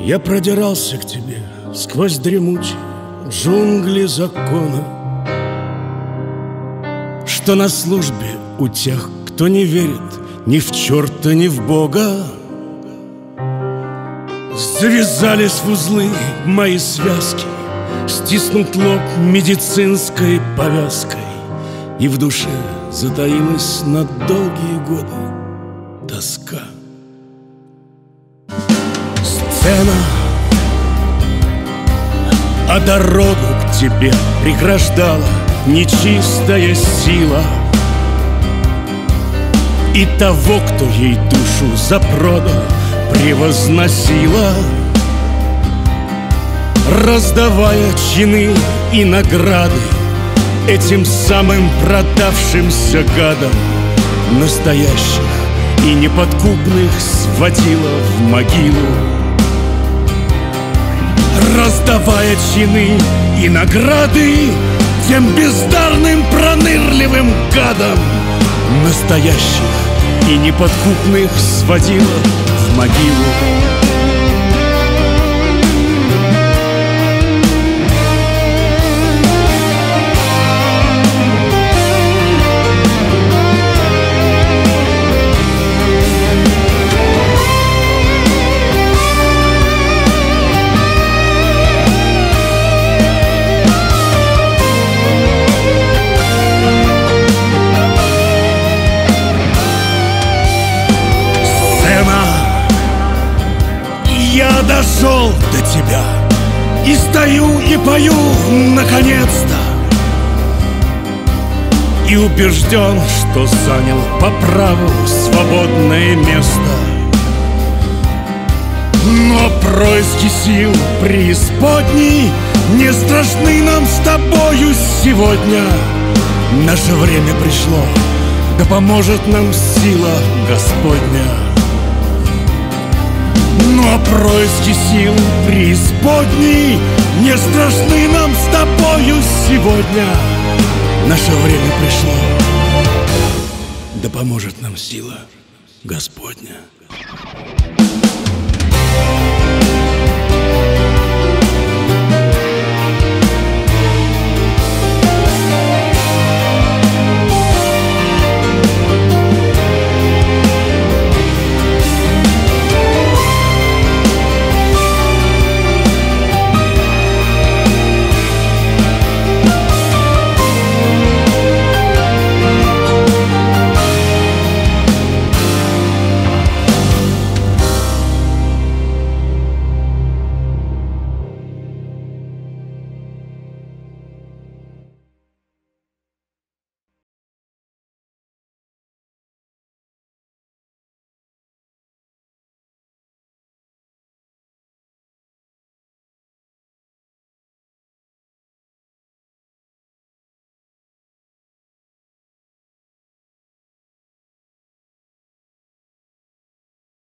Я продирался к тебе сквозь дремучие джунгли закона, что на службе у тех, кто не верит ни в черта, ни в Бога. Завязались в узлы мои связки, стиснут лоб медицинской повязкой, и в душе затаилась на долгие годы тоска. Сцена, а дорогу к тебе преграждала нечистая сила, и того, кто ей душу запродал, превозносила, раздавая чины и награды этим самым продавшимся гадам. Настоящих и неподкупных сводила в могилу, раздавая чины и награды тем бездарным пронырливым гадам. Настоящих и неподкупных сводила в могилу. Я дошел до тебя и стою и пою наконец-то, и убежден, что занял по праву свободное место. Но происки сил преисподней не страшны нам с тобою сегодня. Наше время пришло, да поможет нам сила Господня. Но происки сил преисподней не страшны нам с тобою сегодня. Наше время пришло, да поможет нам сила Господня.